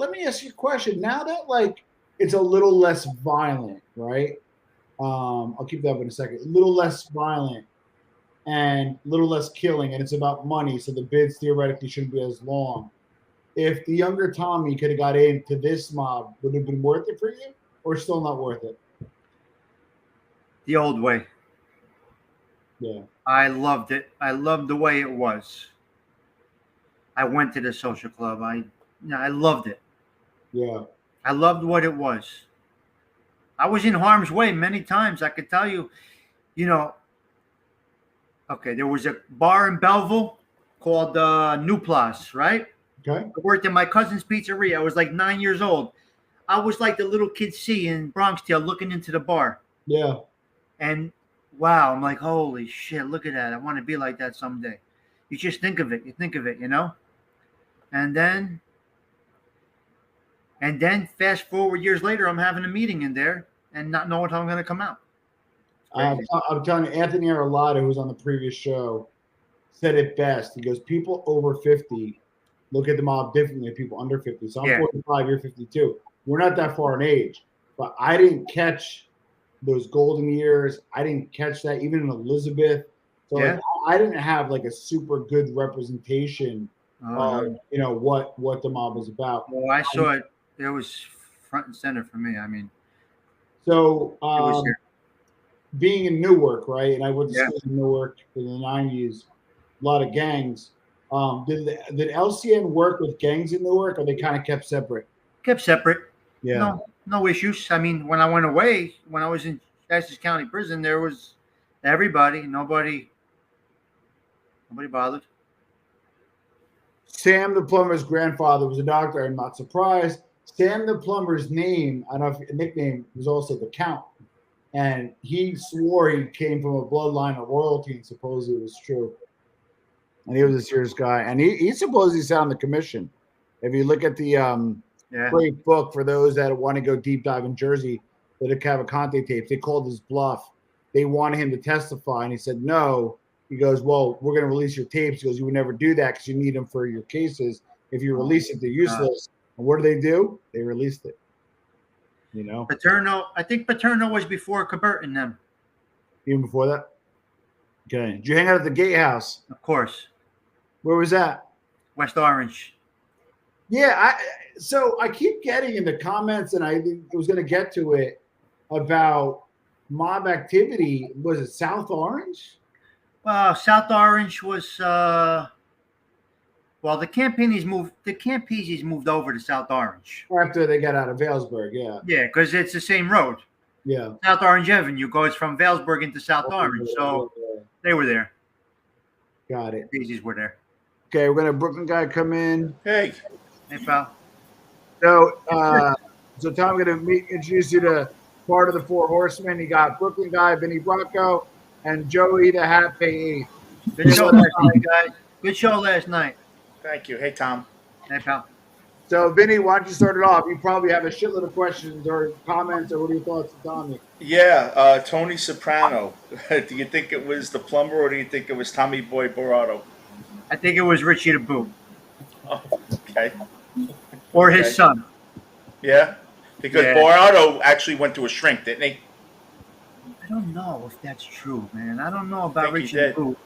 let me ask you a question. Now that like it's a little less violent, right? I'll keep that up in a second. A little less violent and a little less killing, and it's about money, so the bids theoretically shouldn't be as long. If the younger Tommy could have got into this mob, would it have been worth it for you, or still not worth it? The old way. Yeah. I loved it. I loved the way it was. I went to the social club. I loved it. Yeah. I loved what it was. I was in harm's way many times. I could tell you, okay, there was a bar in Belleville called New Place, right? Okay. I worked in my cousin's pizzeria. I was like 9 years old. I was like the little kid C in Bronx Tale looking into the bar. Yeah. And wow, I'm like, holy shit, look at that. I want to be like that someday. You just think of it. You think of it, And then fast forward years later, I'm having a meeting in there and not knowing how I'm going to come out. I'm telling you, Anthony Arlotta, who was on the previous show, said it best. He goes, people over 50 look at the mob differently than people under 50. So I'm 45, you're 52. We're not that far in age. But I didn't catch those golden years. I didn't catch that even in Elizabeth. So like, I didn't have like a super good representation of what the mob was about. Well, I saw it. It was front and center for me. I mean, so being in Newark, right? And I went to school in Newark in the 90s, a lot of gangs. Did LCN work with gangs in Newark, or they kind of kept separate? Kept separate. Yeah. No issues. I mean, when I went away, when I was in Essex County Prison, there was everybody. Nobody bothered. Sam the plumber's grandfather was a doctor. I'm not surprised. Sam the plumber's name, I don't know if nickname, was also the Count. And he swore he came from a bloodline of royalty, and supposedly it was true. And he was a serious guy. And he supposedly sat on the commission. If you look at the great book for those that want to go deep dive in Jersey, the Cavalcante tapes, they called his bluff. They wanted him to testify, and he said no. He goes, well, we're going to release your tapes. He goes, you would never do that because you need them for your cases. If you release it, they're useless. And what do? They released it. Paterno, I think Paterno was before Cabert and them. Even before that? Okay. Did you hang out at the Gatehouse? Of course. Where was that? West Orange. Yeah, so I keep getting in the comments, and I was going to get to it, about mob activity. Was it South Orange? Well, South Orange was the Campeses moved over to South Orange. After they got out of Vailsburg, yeah. Yeah, because it's the same road. Yeah. South Orange Avenue goes from Vailsburg into South Orange. So they were there. Got it. Campeses were there. Okay, we're gonna have Brooklyn guy come in. Hey, pal. So Tom, I'm gonna introduce you to part of the Four Horsemen. You got Brooklyn guy, Vinny Bracco, and Joey the Hat Pay. Good show last night, guys. Good show last night. Thank you. Hey, Tom. Hey, pal. So, Vinny, why don't you start it off? You probably have a shitload of questions or comments, or what are your thoughts on Tommy? Yeah, Tony Soprano. Do you think it was the plumber, or do you think it was Tommy Boy Borato? I think it was Richie the Boot. Oh, okay. Or his son. Yeah? Because Borato actually went to a shrink, didn't he? I don't know if that's true, man. I don't know about Richie the Boot.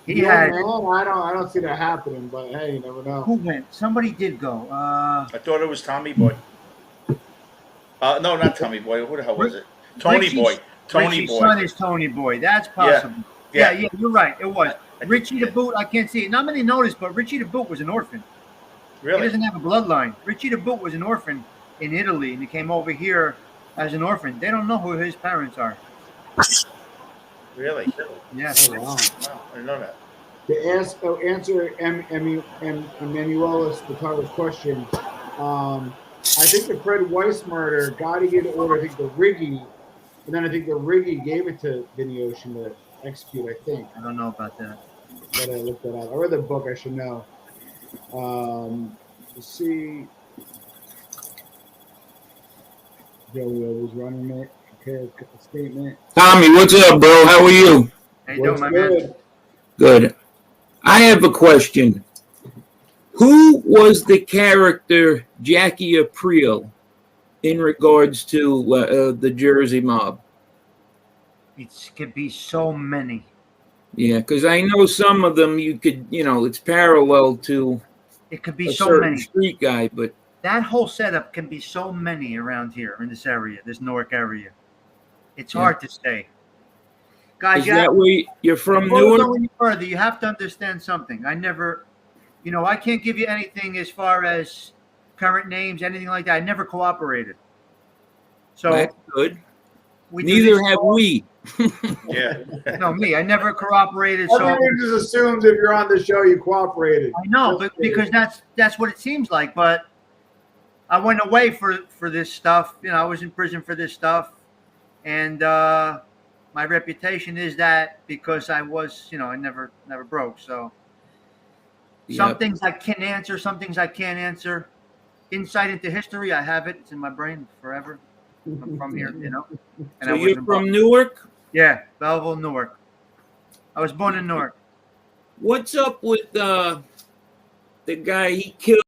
I don't see that happening, but hey, you never know. Who went? Somebody did go. I thought it was Tommy Boy. No, not Tommy Boy. Who the hell was it? Tony Boy. Richie's son is Tony Boy. That's possible. Yeah, you're right. It was. Richie the Boot, I can't see it. Not many noticed, but Richie the Boot was an orphan. Really? He doesn't have a bloodline. Richie the Boot was an orphan in Italy, and he came over here as an orphan. They don't know who his parents are. Really? Yes. Oh, wow. I didn't know that. To answer Emanuelis Patara's question, I think the Fred Weiss murder, Gotti gave the order, I think the Riggy, and then I think the Riggy gave it to Vinny Ocean to execute, I think. I don't know about that. Gotta look that up. I read the book, I should know. Let's see. Joey was running it. Okay, a statement. Tommy, what's up, bro? How are you? How you doing, my man? Good. I have a question. Who was the character Jackie Aprile in regards to the Jersey Mob? It could be so many. Yeah, because I know some of them you could, it's parallel to It could be a so certain many. street guy, but That whole setup can be so many around here in this area, this Newark area. It's Yeah. hard to say. Guys, is that where you're from, before we Newark? go any further, you have to understand something. I never, I can't give you anything as far as current names, anything like that. I never cooperated. So That's good. we do Neither this- have we. Yeah. No, me. I never cooperated. So Everyone just assumes if you're on the show, you cooperated. I know, but because that's what it seems like. But I went away for this stuff. I was in prison for this stuff, and my reputation is that because I was, I never broke. So some Yep. things I can answer, some things I can't answer. Insight into history, I have it. It's in my brain forever. I'm from here, And So I was you're in from Newark? Yeah, Belleville, Newark. I was born in Newark. What's up with the guy he killed